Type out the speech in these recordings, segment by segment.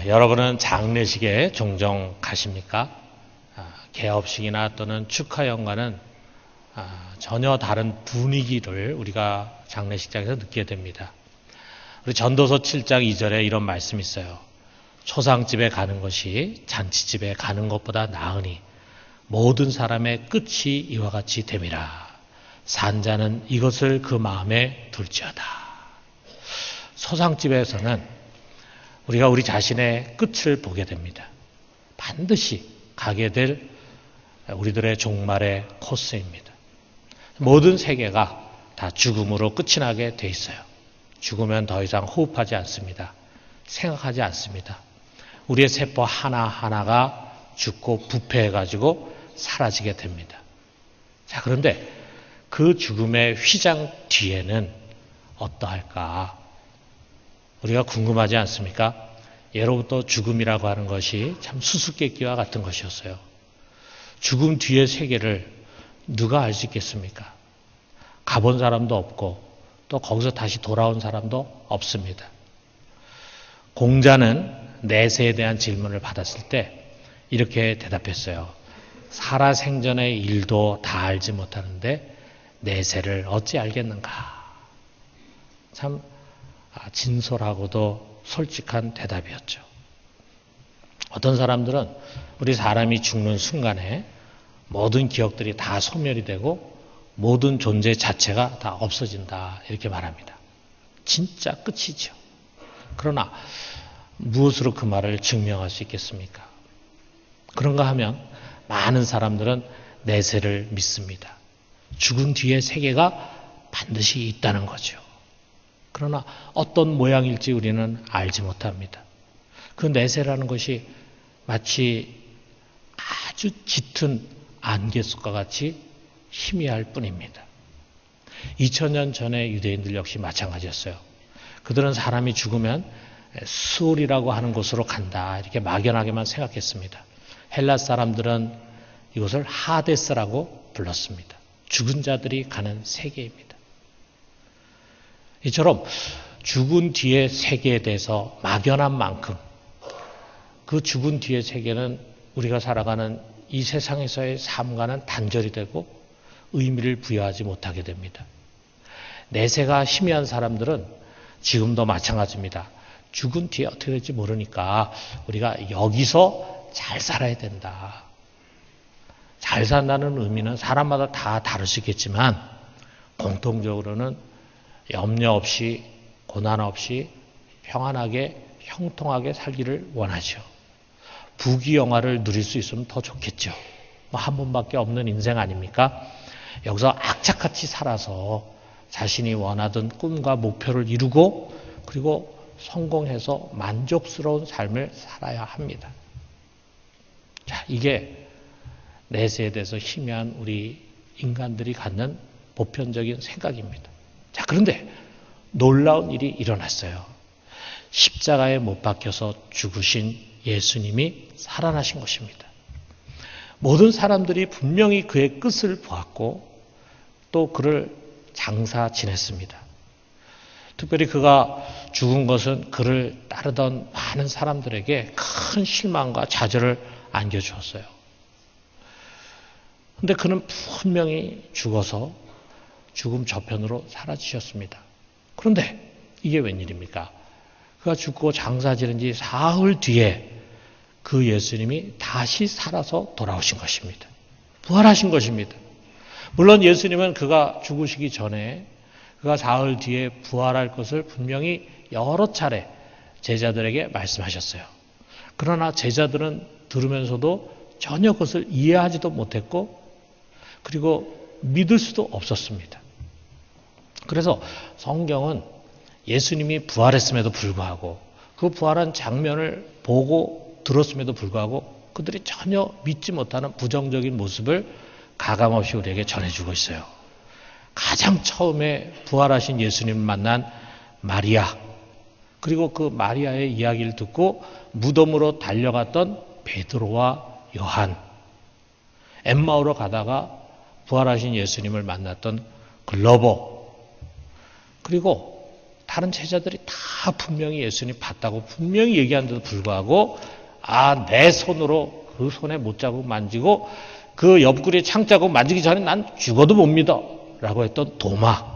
여러분은 장례식에 종종 가십니까? 개업식이나 또는 축하연가는 전혀 다른 분위기를 우리가 장례식장에서 느끼게 됩니다. 우리 전도서 7장 2절에 이런 말씀이 있어요. 초상집에 가는 것이 잔치집에 가는 것보다 나으니 모든 사람의 끝이 이와 같이 됨이라. 산자는 이것을 그 마음에 둘지어다. 초상집에서는 우리가 우리 자신의 끝을 보게 됩니다. 반드시 가게 될 우리들의 종말의 코스입니다. 모든 세계가 다 죽음으로 끝이 나게 돼 있어요. 죽으면 더 이상 호흡하지 않습니다. 생각하지 않습니다. 우리의 세포 하나하나가 죽고 부패해가지고 사라지게 됩니다. 자, 그런데 그 죽음의 휘장 뒤에는 어떠할까? 우리가 궁금하지 않습니까? 예로부터 죽음이라고 하는 것이 참 수수께끼와 같은 것이었어요. 죽음 뒤의 세계를 누가 알 수 있겠습니까? 가본 사람도 없고 또 거기서 다시 돌아온 사람도 없습니다. 공자는 내세에 대한 질문을 받았을 때 이렇게 대답했어요. 살아생전의 일도 다 알지 못하는데 내세를 어찌 알겠는가? 참 진솔하고도 솔직한 대답이었죠. 어떤 사람들은 우리 사람이 죽는 순간에 모든 기억들이 다 소멸이 되고 모든 존재 자체가 다 없어진다 이렇게 말합니다. 진짜 끝이죠. 그러나 무엇으로 그 말을 증명할 수 있겠습니까? 그런가 하면 많은 사람들은 내세를 믿습니다. 죽은 뒤에 세계가 반드시 있다는 거죠. 그러나 어떤 모양일지 우리는 알지 못합니다. 그 내세라는 것이 마치 아주 짙은 안개 속과 같이 희미할 뿐입니다. 2000년 전의 유대인들 역시 마찬가지였어요. 그들은 사람이 죽으면 수올이라고 하는 곳으로 간다 이렇게 막연하게만 생각했습니다. 헬라 사람들은 이곳을 하데스라고 불렀습니다. 죽은 자들이 가는 세계입니다. 이처럼 죽은 뒤의 세계에 대해서 막연한 만큼 그 죽은 뒤의 세계는 우리가 살아가는 이 세상에서의 삶과는 단절이 되고 의미를 부여하지 못하게 됩니다. 내세가 희미한 사람들은 지금도 마찬가지입니다. 죽은 뒤에 어떻게 될지 모르니까 우리가 여기서 잘 살아야 된다. 잘 산다는 의미는 사람마다 다 다를 수 있겠지만 공통적으로는 염려 없이 고난 없이 평안하게 형통하게 살기를 원하죠. 부귀영화를 누릴 수 있으면 더 좋겠죠. 한 번밖에 없는 인생 아닙니까? 여기서 악착같이 살아서 자신이 원하던 꿈과 목표를 이루고 그리고 성공해서 만족스러운 삶을 살아야 합니다. 자, 이게 내세에 대해서 희미한 우리 인간들이 갖는 보편적인 생각입니다. 자, 그런데 놀라운 일이 일어났어요. 십자가에 못 박혀서 죽으신 예수님이 살아나신 것입니다. 모든 사람들이 분명히 그의 끝을 보았고 또 그를 장사 지냈습니다. 특별히 그가 죽은 것은 그를 따르던 많은 사람들에게 큰 실망과 좌절을 안겨주었어요. 그런데 그는 분명히 죽어서 죽음 저편으로 사라지셨습니다. 그런데 이게 웬일입니까? 그가 죽고 장사 지른 지 사흘 뒤에 그 예수님이 다시 살아서 돌아오신 것입니다. 부활하신 것입니다. 물론 예수님은 그가 죽으시기 전에 그가 사흘 뒤에 부활할 것을 분명히 여러 차례 제자들에게 말씀하셨어요. 그러나 제자들은 들으면서도 전혀 그것을 이해하지도 못했고 그리고 믿을 수도 없었습니다. 그래서 성경은 예수님이 부활했음에도 불구하고 그 부활한 장면을 보고 들었음에도 불구하고 그들이 전혀 믿지 못하는 부정적인 모습을 가감없이 우리에게 전해주고 있어요. 가장 처음에 부활하신 예수님을 만난 마리아, 그리고 그 마리아의 이야기를 듣고 무덤으로 달려갔던 베드로와 요한, 엠마오로 가다가 부활하신 예수님을 만났던 글로버, 그리고 다른 제자들이 다 분명히 예수님 봤다고 분명히 얘기하는데도 불구하고 내 손으로 그 손에 못자국 만지고 그 옆구리에 창자국 만지기 전에 난 죽어도 못 믿어 라고 했던 도마.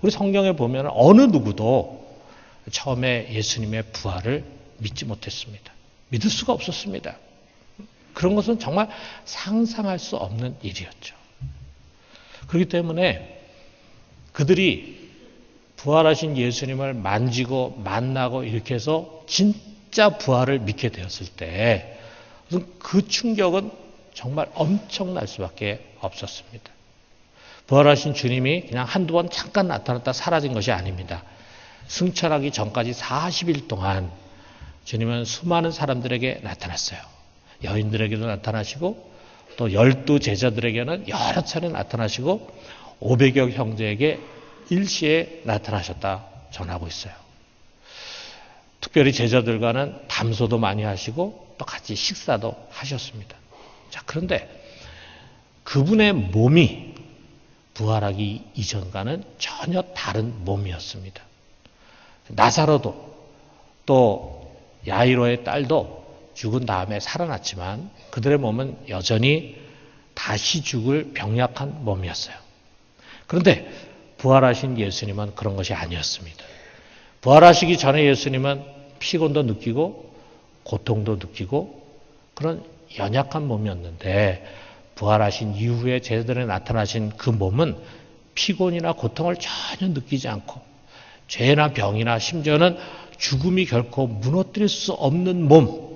우리 성경에 보면 어느 누구도 처음에 예수님의 부활을 믿지 못했습니다. 믿을 수가 없었습니다. 그런 것은 정말 상상할 수 없는 일이었죠. 그렇기 때문에 그들이 부활하신 예수님을 만지고 만나고 이렇게 해서 진짜 부활을 믿게 되었을 때 그 충격은 정말 엄청날 수밖에 없었습니다. 부활하신 주님이 그냥 한두 번 잠깐 나타났다 사라진 것이 아닙니다. 승천하기 전까지 40일 동안 주님은 수많은 사람들에게 나타났어요. 여인들에게도 나타나시고 또 12 제자들에게는 여러 차례 나타나시고 500여 형제에게 일시에 나타나셨다 전하고 있어요. 특별히 제자들과는 담소도 많이 하시고 또 같이 식사도 하셨습니다. 자, 그런데 그분의 몸이 부활하기 이전과는 전혀 다른 몸이었습니다. 나사로도 또 야이로의 딸도 죽은 다음에 살아났지만 그들의 몸은 여전히 다시 죽을 병약한 몸이었어요. 그런데 부활하신 예수님은 그런 것이 아니었습니다. 부활하시기 전에 예수님은 피곤도 느끼고 고통도 느끼고 그런 연약한 몸이었는데 부활하신 이후에 제자들에 나타나신 그 몸은 피곤이나 고통을 전혀 느끼지 않고 죄나 병이나 심지어는 죽음이 결코 무너뜨릴 수 없는 몸,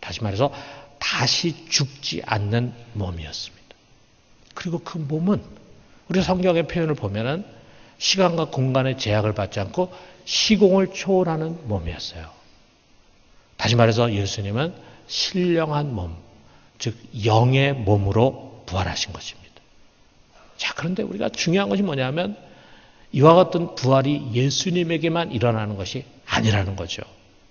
다시 말해서 다시 죽지 않는 몸이었습니다. 그리고 그 몸은 우리 성경의 표현을 보면은 시간과 공간의 제약을 받지 않고 시공을 초월하는 몸이었어요. 다시 말해서 예수님은 신령한 몸, 즉 영의 몸으로 부활하신 것입니다. 자, 그런데 우리가 중요한 것이 뭐냐면 이와 같은 부활이 예수님에게만 일어나는 것이 아니라는 거죠.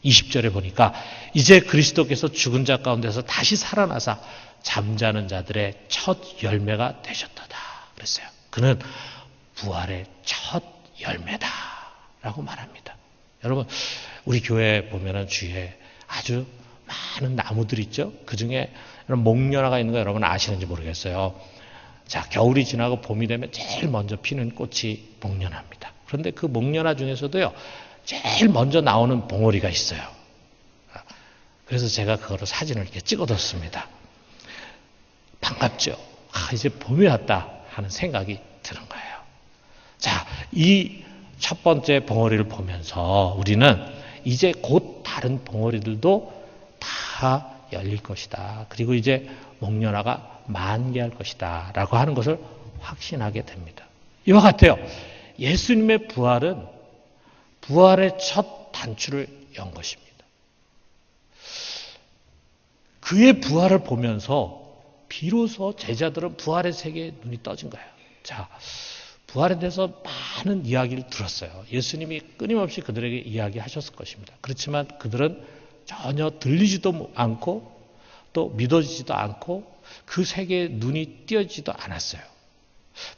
20절에 보니까 이제 그리스도께서 죽은 자 가운데서 다시 살아나사 잠자는 자들의 첫 열매가 되셨도다 그랬어요. 그는 부활의 첫 열매다 라고 말합니다. 여러분, 우리 교회 보면은 주위에 아주 많은 나무들 있죠. 그 중에 목련화가 있는 거 여러분 아시는지 모르겠어요. 자, 겨울이 지나고 봄이 되면 제일 먼저 피는 꽃이 목련화입니다. 그런데 그 목련화 중에서도요, 제일 먼저 나오는 봉오리가 있어요. 그래서 제가 그거를 사진을 이렇게 찍어뒀습니다. 반갑죠. 이제 봄이 왔다 하는 생각이 드는 거예요. 자, 이 첫 번째 봉오리를 보면서 우리는 이제 곧 다른 봉오리들도 다 열릴 것이다. 그리고 이제 목련화가 만개할 것이다. 라고 하는 것을 확신하게 됩니다. 이와 같아요. 예수님의 부활은 부활의 첫 단추를 연 것입니다. 그의 부활을 보면서 비로소 제자들은 부활의 세계에 눈이 떠진 거예요. 자, 부활에 대해서 많은 이야기를 들었어요. 예수님이 끊임없이 그들에게 이야기하셨을 것입니다. 그렇지만 그들은 전혀 들리지도 않고 또 믿어지지도 않고 그 세계에 눈이 띄어지지도 않았어요.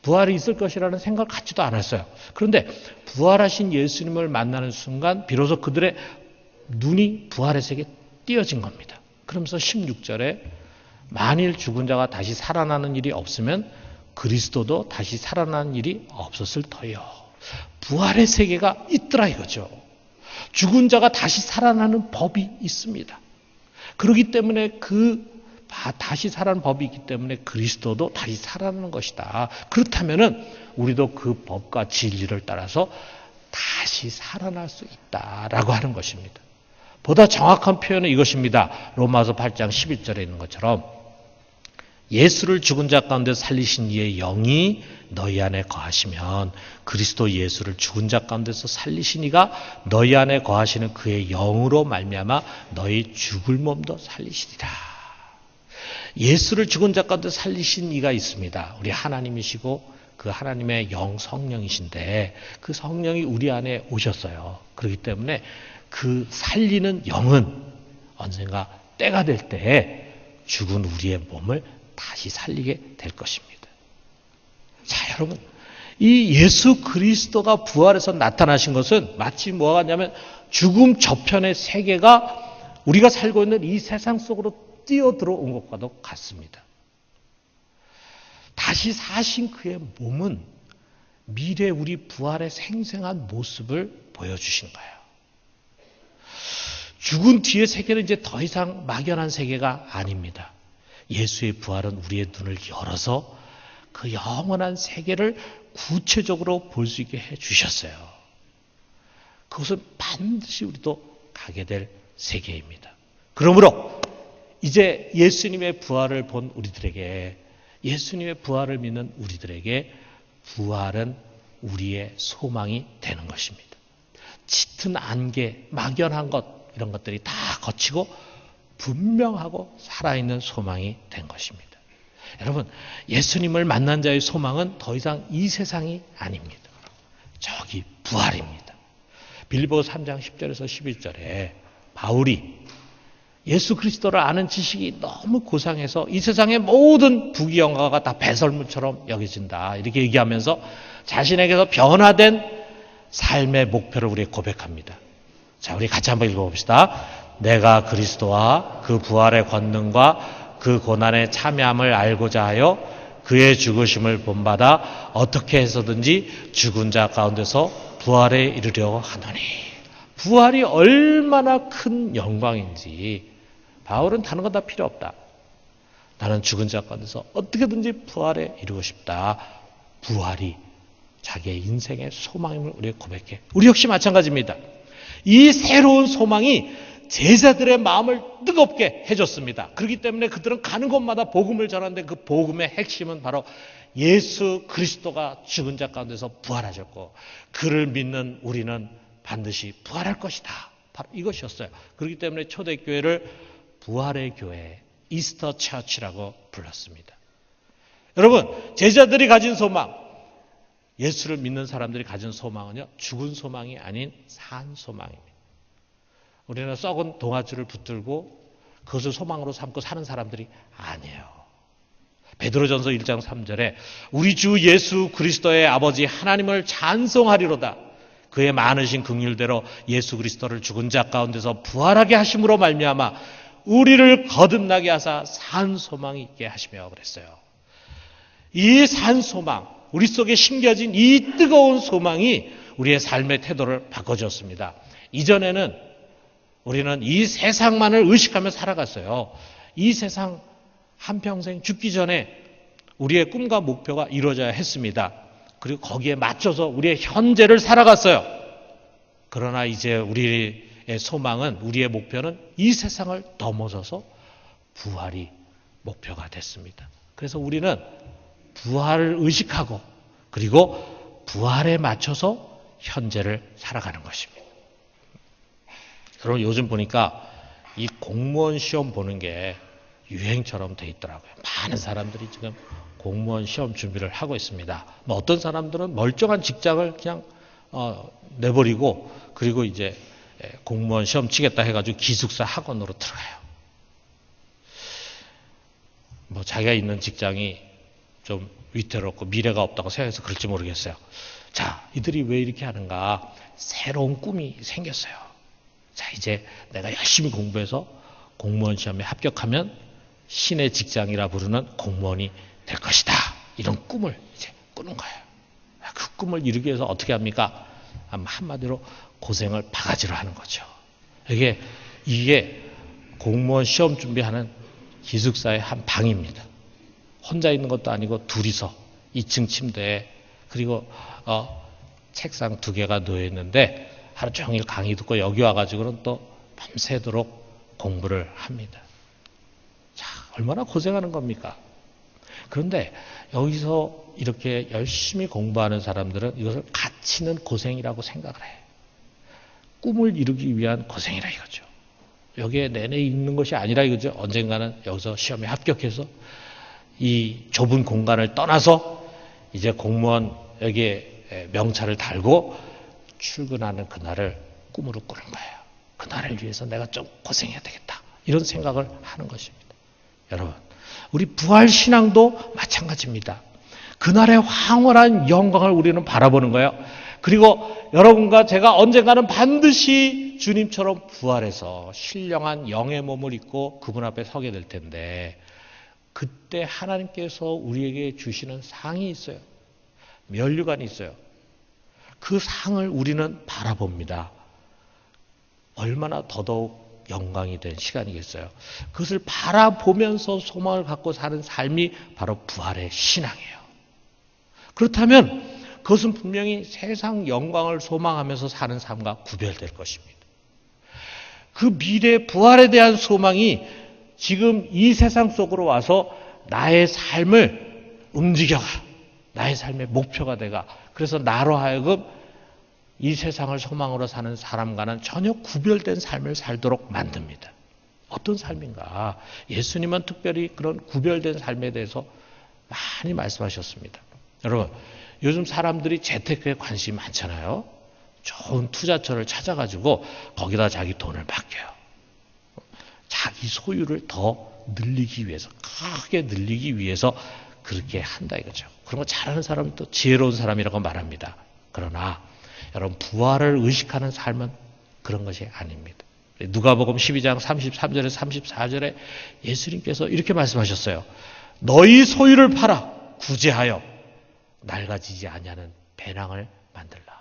부활이 있을 것이라는 생각을 갖지도 않았어요. 그런데 부활하신 예수님을 만나는 순간 비로소 그들의 눈이 부활의 세계에 띄어진 겁니다. 그러면서 16절에 만일 죽은 자가 다시 살아나는 일이 없으면 그리스도도 다시 살아나는 일이 없었을 터요. 부활의 세계가 있더라 이거죠. 죽은 자가 다시 살아나는 법이 있습니다. 그렇기 때문에 다시 살아나는 법이 있기 때문에 그리스도도 다시 살아나는 것이다. 그렇다면은 우리도 그 법과 진리를 따라서 다시 살아날 수 있다라고 하는 것입니다. 보다 정확한 표현은 이것입니다. 로마서 8장 11절에 있는 것처럼 예수를 죽은 자 가운데 살리신 이의 영이 너희 안에 거하시면 그리스도 예수를 죽은 자 가운데서 살리신 이가 너희 안에 거하시는 그의 영으로 말미암아 너희 죽을 몸도 살리시리라. 예수를 죽은 자 가운데 살리신 이가 있습니다. 우리 하나님이시고 그 하나님의 영 성령이신데 그 성령이 우리 안에 오셨어요. 그렇기 때문에 그 살리는 영은 언젠가 때가 될 때에 죽은 우리의 몸을 다시 살리게 될 것입니다. 자, 여러분, 이 예수 그리스도가 부활해서 나타나신 것은 마치 뭐가 같냐면 죽음 저편의 세계가 우리가 살고 있는 이 세상 속으로 뛰어들어온 것과도 같습니다. 다시 사신 그의 몸은 미래 우리 부활의 생생한 모습을 보여주신 거예요. 죽은 뒤의 세계는 이제 더 이상 막연한 세계가 아닙니다. 예수의 부활은 우리의 눈을 열어서 그 영원한 세계를 구체적으로 볼 수 있게 해주셨어요. 그것은 반드시 우리도 가게 될 세계입니다. 그러므로 이제 예수님의 부활을 본 우리들에게, 예수님의 부활을 믿는 우리들에게 부활은 우리의 소망이 되는 것입니다. 짙은 안개, 막연한 것, 이런 것들이 다 거치고 분명하고 살아있는 소망이 된 것입니다. 여러분, 예수님을 만난 자의 소망은 더 이상 이 세상이 아닙니다. 저기 부활입니다. 빌립보서 3장 10절에서 11절에 바울이 예수 그리스도를 아는 지식이 너무 고상해서 이 세상의 모든 부귀영화가 다 배설물처럼 여겨진다, 이렇게 얘기하면서 자신에게서 변화된 삶의 목표를 우리에게 고백합니다. 자, 우리 같이 한번 읽어봅시다. 내가 그리스도와 그 부활의 권능과 그 고난의 참여함을 알고자 하여 그의 죽으심을 본받아 어떻게 해서든지 죽은 자 가운데서 부활에 이르려 하노니. 부활이 얼마나 큰 영광인지 바울은 다른 건 다 필요 없다. 나는 죽은 자 가운데서 어떻게든지 부활에 이르고 싶다. 부활이 자기의 인생의 소망임을 우리에게 고백해. 우리 역시 마찬가지입니다. 이 새로운 소망이 제자들의 마음을 뜨겁게 해줬습니다. 그렇기 때문에 그들은 가는 곳마다 복음을 전하는데 그 복음의 핵심은 바로 예수 그리스도가 죽은 자 가운데서 부활하셨고 그를 믿는 우리는 반드시 부활할 것이다. 바로 이것이었어요. 그렇기 때문에 초대교회를 부활의 교회, 이스터 처치라고 불렀습니다. 여러분, 제자들이 가진 소망, 예수를 믿는 사람들이 가진 소망은요, 죽은 소망이 아닌 산 소망입니다. 우리는 썩은 동아줄을 붙들고 그것을 소망으로 삼고 사는 사람들이 아니에요. 베드로전서 1장 3절에 우리 주 예수 그리스도의 아버지 하나님을 찬송하리로다. 그의 많으신 긍휼대로 예수 그리스도를 죽은 자 가운데서 부활하게 하심으로 말미암아 우리를 거듭나게 하사 산 소망이 있게 하시며 그랬어요. 이 산 소망, 우리 속에 심겨진 이 뜨거운 소망이 우리의 삶의 태도를 바꿔줬습니다. 이전에는 우리는 이 세상만을 의식하며 살아갔어요. 이 세상 한평생 죽기 전에 우리의 꿈과 목표가 이루어져야 했습니다. 그리고 거기에 맞춰서 우리의 현재를 살아갔어요. 그러나 이제 우리의 소망은, 우리의 목표는 이 세상을 넘어서서 부활이 목표가 됐습니다. 그래서 우리는 부활을 의식하고 그리고 부활에 맞춰서 현재를 살아가는 것입니다. 그럼 요즘 보니까 이 공무원 시험 보는 게 유행처럼 돼 있더라고요. 많은 사람들이 지금 공무원 시험 준비를 하고 있습니다. 뭐 어떤 사람들은 멀쩡한 직장을 그냥 내버리고 그리고 이제 공무원 시험 치겠다 해가지고 기숙사 학원으로 들어가요. 뭐 자기가 있는 직장이 좀 위태롭고 미래가 없다고 생각해서 그럴지 모르겠어요. 자, 이들이 왜 이렇게 하는가? 새로운 꿈이 생겼어요. 자, 이제 내가 열심히 공부해서 공무원 시험에 합격하면 신의 직장이라 부르는 공무원이 될 것이다. 이런 꿈을 이제 꾸는 거예요. 그 꿈을 이루기 위해서 어떻게 합니까? 한마디로 고생을 바가지로 하는 거죠. 이게 공무원 시험 준비하는 기숙사의 한 방입니다. 혼자 있는 것도 아니고 둘이서 2층 침대에 그리고 책상 2개가 놓여 있는데 하루 종일 강의 듣고 여기 와가지고는 또 밤새도록 공부를 합니다. 자, 얼마나 고생하는 겁니까? 그런데 여기서 이렇게 열심히 공부하는 사람들은 이것을 갇히는 고생이라고 생각을 해. 꿈을 이루기 위한 고생이라 이거죠. 여기에 내내 있는 것이 아니라 이거죠. 언젠가는 여기서 시험에 합격해서 이 좁은 공간을 떠나서 이제 공무원 여기에 명찰을 달고 출근하는 그날을 꿈으로 꾸는 거예요. 그날을 위해서 내가 좀 고생해야 되겠다. 이런 생각을 하는 것입니다. 여러분, 우리 부활신앙도 마찬가지입니다. 그날의 황홀한 영광을 우리는 바라보는 거예요. 그리고 여러분과 제가 언젠가는 반드시 주님처럼 부활해서 신령한 영의 몸을 입고 그분 앞에 서게 될 텐데, 그때 하나님께서 우리에게 주시는 상이 있어요. 면류관이 있어요. 그 상을 우리는 바라봅니다. 얼마나 더더욱 영광이 된 시간이겠어요. 그것을 바라보면서 소망을 갖고 사는 삶이 바로 부활의 신앙이에요. 그렇다면 그것은 분명히 세상 영광을 소망하면서 사는 삶과 구별될 것입니다. 그 미래 부활에 대한 소망이 지금 이 세상 속으로 와서 나의 삶을 움직여가, 나의 삶의 목표가 돼가, 그래서 나로 하여금 이 세상을 소망으로 사는 사람과는 전혀 구별된 삶을 살도록 만듭니다. 어떤 삶인가? 예수님은 특별히 그런 구별된 삶에 대해서 많이 말씀하셨습니다. 여러분, 요즘 사람들이 재테크에 관심이 많잖아요. 좋은 투자처를 찾아가지고 거기다 자기 돈을 맡겨요. 자기 소유를 더 늘리기 위해서, 크게 늘리기 위해서 그렇게 한다 이거죠. 그런 거 잘하는 사람은 또 지혜로운 사람이라고 말합니다. 그러나 여러분, 부활을 의식하는 삶은 그런 것이 아닙니다. 누가복음 12장 33절에 34절에 예수님께서 이렇게 말씀하셨어요. 너희 소유를 팔아 구제하여 낡아지지 아니하는 배낭을 만들라.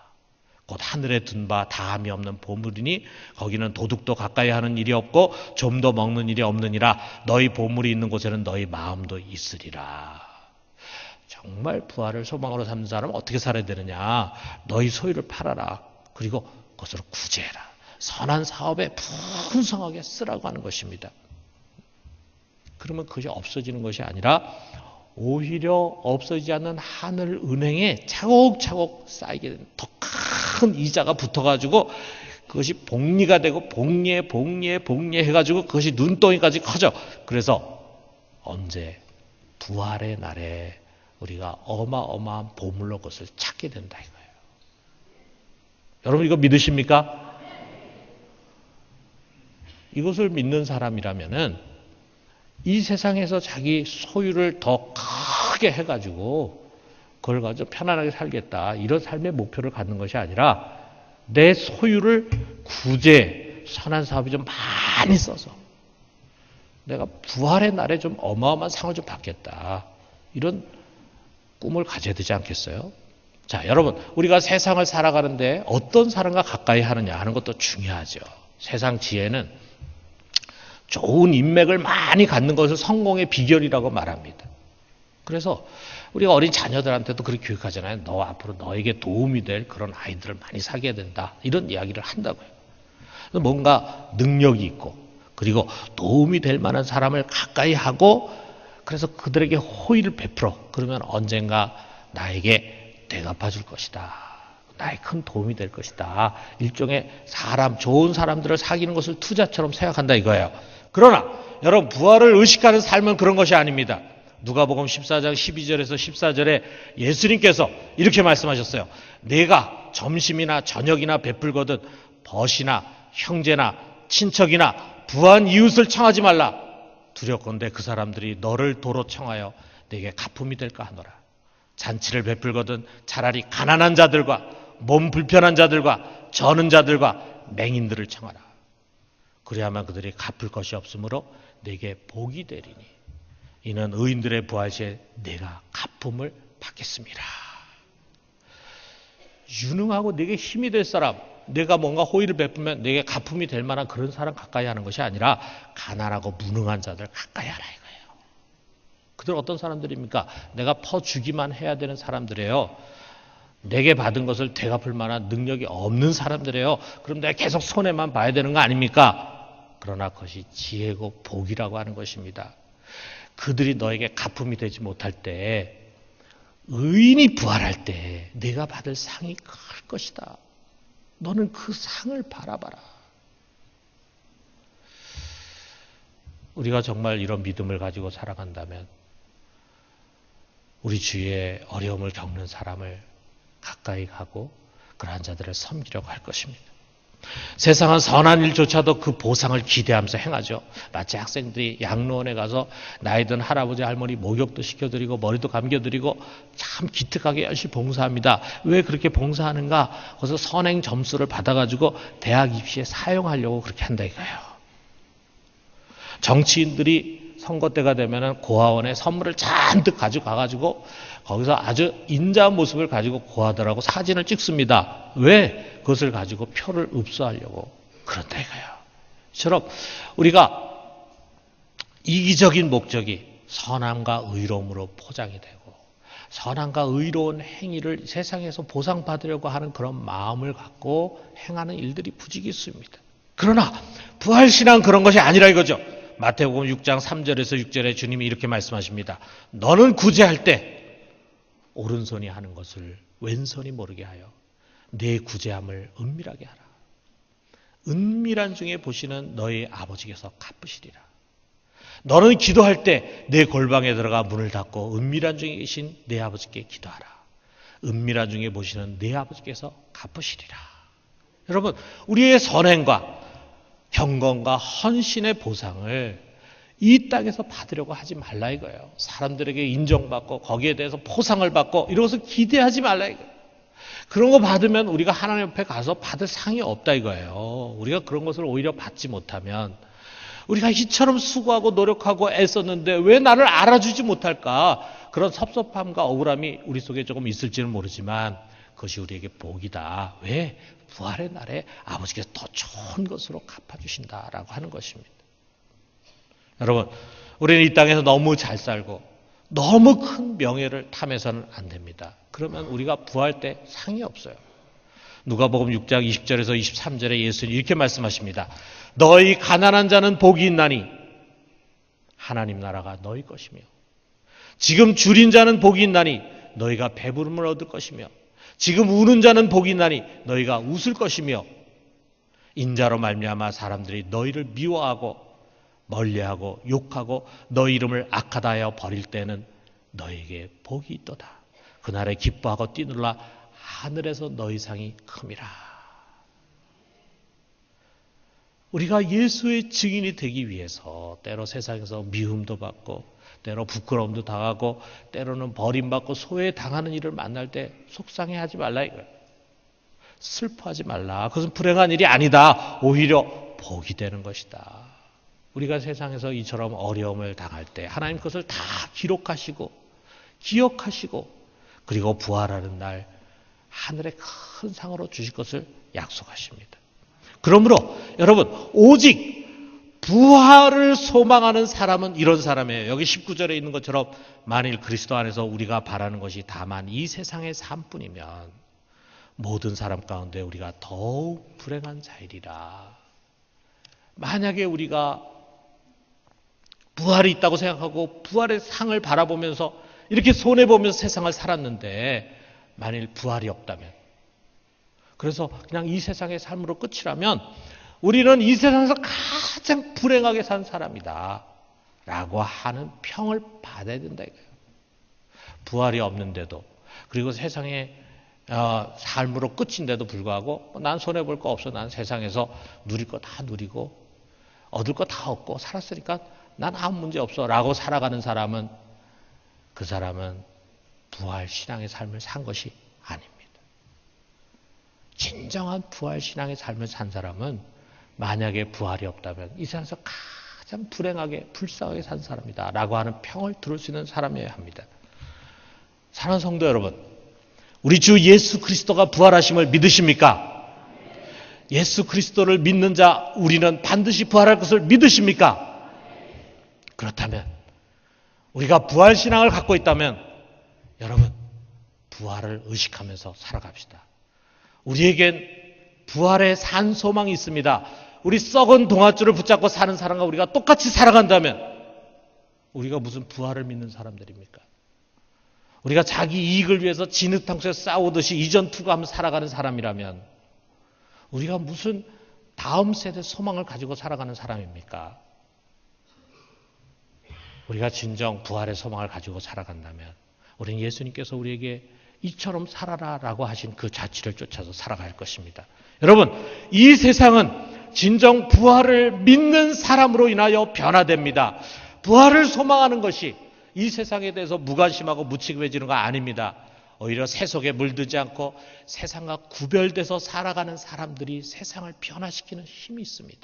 곧 하늘에 둔 바 다함이 없는 보물이니 거기는 도둑도 가까이 하는 일이 없고 좀도 먹는 일이 없느니라. 너희 보물이 있는 곳에는 너희 마음도 있으리라. 정말 부활을 소망으로 삼는 사람은 어떻게 살아야 되느냐? 너희 소유를 팔아라. 그리고 그것으로 구제해라. 선한 사업에 풍성하게 쓰라고 하는 것입니다. 그러면 그것이 없어지는 것이 아니라 오히려 없어지지 않는 하늘 은행에 차곡차곡 쌓이게 되는 더 큰 이자가 붙어가지고 그것이 복리가 되고 복리에 해가지고 그것이 눈덩이까지 커져. 그래서 언제? 부활의 날에 우리가 어마어마한 보물로 그것을 찾게 된다 이거예요. 여러분 이거 믿으십니까? 이것을 믿는 사람이라면은 이 세상에서 자기 소유를 더 크게 해가지고 그걸 가지고 편안하게 살겠다, 이런 삶의 목표를 갖는 것이 아니라 내 소유를 구제, 선한 사업에 좀 많이 써서 내가 부활의 날에 좀 어마어마한 상을 좀 받겠다, 이런 꿈을 가져야 되지 않겠어요? 자, 여러분, 우리가 세상을 살아가는데 어떤 사람과 가까이 하느냐 하는 것도 중요하죠. 세상 지혜는 좋은 인맥을 많이 갖는 것을 성공의 비결이라고 말합니다. 그래서 우리가 어린 자녀들한테도 그렇게 교육하잖아요. 너 앞으로 너에게 도움이 될 그런 아이들을 많이 사귀어야 된다, 이런 이야기를 한다고요. 뭔가 능력이 있고 그리고 도움이 될 만한 사람을 가까이 하고 그래서 그들에게 호의를 베풀어. 그러면 언젠가 나에게 대갚아 줄 것이다, 나의 큰 도움이 될 것이다, 일종의 사람, 좋은 사람들을 사귀는 것을 투자처럼 생각한다 이거예요. 그러나 여러분, 부활을 의식하는 삶은 그런 것이 아닙니다. 누가복음 14장 12절에서 14절에 예수님께서 이렇게 말씀하셨어요. 내가 점심이나 저녁이나 베풀거든 벗이나 형제나 친척이나 부한 이웃을 청하지 말라. 두렵건대 그 사람들이 너를 도로 청하여 내게 가품이 될까 하노라. 잔치를 베풀거든 차라리 가난한 자들과 몸 불편한 자들과 저는 자들과 맹인들을 청하라. 그래야만 그들이 갚을 것이 없으므로 내게 복이 되리니 이는 의인들의 부활시에 내가 갚음을 받겠습니다. 유능하고 내게 힘이 될 사람, 내가 뭔가 호의를 베푸면 내게 갚음이 될 만한 그런 사람 가까이 하는 것이 아니라 가난하고 무능한 자들 가까이 하라 이거예요. 그들은 어떤 사람들입니까? 내가 퍼주기만 해야 되는 사람들이에요. 내게 받은 것을 되갚을 만한 능력이 없는 사람들이에요. 그럼 내가 계속 손해만 봐야 되는 거 아닙니까? 그러나 그것이 지혜고 복이라고 하는 것입니다. 그들이 너에게 가품이 되지 못할 때, 의인이 부활할 때 내가 받을 상이 클 것이다. 너는 그 상을 바라봐라. 우리가 정말 이런 믿음을 가지고 살아간다면 우리 주위에 어려움을 겪는 사람을 가까이 가고 그러한 자들을 섬기려고 할 것입니다. 세상은 선한 일조차도 그 보상을 기대하면서 행하죠. 마치 학생들이 양로원에 가서 나이 든 할아버지 할머니 목욕도 시켜드리고 머리도 감겨드리고 참 기특하게 열심히 봉사합니다. 왜 그렇게 봉사하는가? 거기서 선행 점수를 받아가지고 대학 입시에 사용하려고 그렇게 한다 이거예요. 정치인들이 선거 때가 되면 고아원에 선물을 잔뜩 가져가가지고 거기서 아주 인자한 모습을 가지고 고아들하고 사진을 찍습니다. 왜? 그것을 가지고 표를 흡수하려고 그런다 이거예요. 이처럼 우리가 이기적인 목적이 선함과 의로움으로 포장이 되고 선함과 의로운 행위를 세상에서 보상받으려고 하는 그런 마음을 갖고 행하는 일들이 부지기 있습니다. 그러나 부활신앙은 그런 것이 아니라 이거죠. 마태복음 6장 3절에서 6절에 주님이 이렇게 말씀하십니다. 너는 구제할 때 오른손이 하는 것을 왼손이 모르게 하여 내 구제함을 은밀하게 하라. 은밀한 중에 보시는 너희 아버지께서 갚으시리라. 너는 기도할 때 내 골방에 들어가 문을 닫고 은밀한 중에 계신 내 아버지께 기도하라. 은밀한 중에 보시는 내 아버지께서 갚으시리라. 여러분, 우리의 선행과 경건과 헌신의 보상을 이 땅에서 받으려고 하지 말라 이거예요. 사람들에게 인정받고 거기에 대해서 포상을 받고 이런 것을 기대하지 말라 이거예요. 그런 거 받으면 우리가 하나님 앞에 가서 받을 상이 없다 이거예요. 우리가 그런 것을 오히려 받지 못하면 우리가 이처럼 수고하고 노력하고 애썼는데 왜 나를 알아주지 못할까? 그런 섭섭함과 억울함이 우리 속에 조금 있을지는 모르지만 그것이 우리에게 복이다. 왜? 부활의 날에 아버지께서 더 좋은 것으로 갚아주신다라고 하는 것입니다. 여러분, 우리는 이 땅에서 너무 잘 살고 너무 큰 명예를 탐해서는 안 됩니다. 그러면 우리가 부활 때 상이 없어요. 누가복음 6장 20절에서 23절에 예수님이 이렇게 말씀하십니다. 너희 가난한 자는 복이 있나니 하나님 나라가 너희 것이며 지금 줄인 자는 복이 있나니 너희가 배부름을 얻을 것이며 지금 우는 자는 복이 있나니 너희가 웃을 것이며 인자로 말미암아 사람들이 너희를 미워하고 멀리하고 욕하고 너희 이름을 악하다 하여 버릴 때는 너희에게 복이 있도다. 그날에 기뻐하고 뛰놀라 하늘에서 너희 상이 큼이라. 우리가 예수의 증인이 되기 위해서 때로 세상에서 미움도 받고 때로 부끄러움도 당하고 때로는 버림받고 소외당하는 일을 만날 때 속상해하지 말라 이거예요. 슬퍼하지 말라. 그것은 불행한 일이 아니다. 오히려 복이 되는 것이다. 우리가 세상에서 이처럼 어려움을 당할 때 하나님 그것을 다 기록하시고 기억하시고 그리고 부활하는 날 하늘의 큰 상으로 주실 것을 약속하십니다. 그러므로 여러분 오직 부활을 소망하는 사람은 이런 사람이에요. 여기 19절에 있는 것처럼 만일 그리스도 안에서 우리가 바라는 것이 다만 이 세상의 삶뿐이면 모든 사람 가운데 우리가 더욱 불행한 자이리라. 만약에 우리가 부활이 있다고 생각하고 부활의 상을 바라보면서 이렇게 손해보면서 세상을 살았는데 만일 부활이 없다면 그래서 그냥 이 세상의 삶으로 끝이라면 우리는 이 세상에서 가장 불행하게 산 사람이다 라고 하는 평을 받아야 된다 이거예요. 부활이 없는데도 그리고 세상의 삶으로 끝인데도 불구하고 난 손해볼 거 없어. 난 세상에서 누릴 거 다 누리고 얻을 거 다 얻고 살았으니까 난 아무 문제 없어 라고 살아가는 사람은 그 사람은 부활 신앙의 삶을 산 것이 아닙니다. 진정한 부활 신앙의 삶을 산 사람은 만약에 부활이 없다면 이 세상에서 가장 불행하게 불쌍하게 산 사람이다 라고 하는 평을 들을 수 있는 사람이어야 합니다. 사랑하는 성도 여러분, 우리 주 예수 그리스도가 부활하심을 믿으십니까? 예수 그리스도를 믿는 자 우리는 반드시 부활할 것을 믿으십니까? 그렇다면 우리가 부활신앙을 갖고 있다면 여러분 부활을 의식하면서 살아갑시다. 우리에겐 부활의 산 소망이 있습니다. 우리 썩은 동아줄을 붙잡고 사는 사람과 우리가 똑같이 살아간다면 우리가 무슨 부활을 믿는 사람들입니까? 우리가 자기 이익을 위해서 진흙탕수에 싸우듯이 이전투구하며 살아가는 사람이라면 우리가 무슨 다음 세대 소망을 가지고 살아가는 사람입니까? 우리가 진정 부활의 소망을 가지고 살아간다면 우리는 예수님께서 우리에게 이처럼 살아라라고 하신 그 자취를 쫓아서 살아갈 것입니다. 여러분, 이 세상은 진정 부활을 믿는 사람으로 인하여 변화됩니다. 부활을 소망하는 것이 이 세상에 대해서 무관심하고 무책임해지는 거 아닙니다. 오히려 세속에 물들지 않고 세상과 구별돼서 살아가는 사람들이 세상을 변화시키는 힘이 있습니다.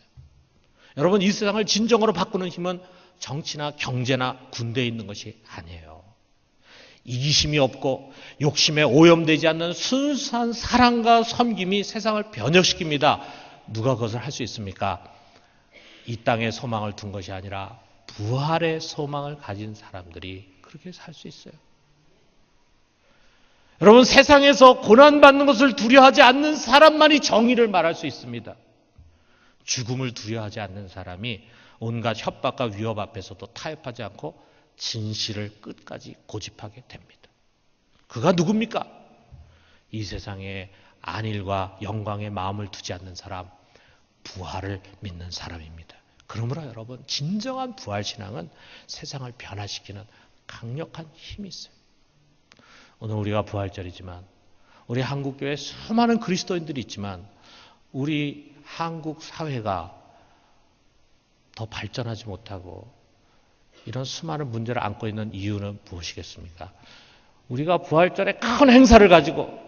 여러분, 이 세상을 진정으로 바꾸는 힘은 정치나 경제나 군대에 있는 것이 아니에요. 이기심이 없고 욕심에 오염되지 않는 순수한 사랑과 섬김이 세상을 변혁시킵니다. 누가 그것을 할 수 있습니까? 이 땅에 소망을 둔 것이 아니라 부활의 소망을 가진 사람들이 그렇게 살 수 있어요. 여러분, 세상에서 고난받는 것을 두려워하지 않는 사람만이 정의를 말할 수 있습니다. 죽음을 두려워하지 않는 사람이 온갖 협박과 위협 앞에서도 타협하지 않고 진실을 끝까지 고집하게 됩니다. 그가 누굽니까? 이 세상에 안일과 영광에 마음을 두지 않는 사람, 부활을 믿는 사람입니다. 그러므로 여러분, 진정한 부활신앙은 세상을 변화시키는 강력한 힘이 있어요. 오늘 우리가 부활절이지만 우리 한국교회에 수많은 그리스도인들이 있지만 우리 한국 사회가 더 발전하지 못하고 이런 수많은 문제를 안고 있는 이유는 무엇이겠습니까? 우리가 부활절에 큰 행사를 가지고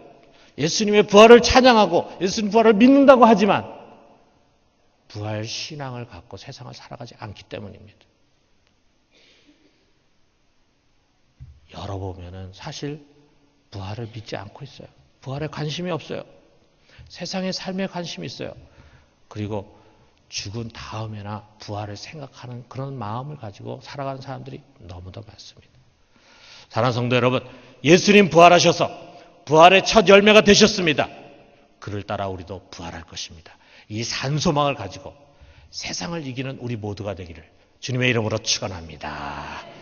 예수님의 부활을 찬양하고 예수님 부활을 믿는다고 하지만 부활 신앙을 갖고 세상을 살아가지 않기 때문입니다. 열어보면은 사실 부활을 믿지 않고 있어요. 부활에 관심이 없어요. 세상의 삶에 관심이 있어요. 그리고 죽은 다음에나 부활을 생각하는 그런 마음을 가지고 살아가는 사람들이 너무도 많습니다. 사랑하는 성도 여러분, 예수님 부활하셔서 부활의 첫 열매가 되셨습니다. 그를 따라 우리도 부활할 것입니다. 이 산소망을 가지고 세상을 이기는 우리 모두가 되기를 주님의 이름으로 축원합니다.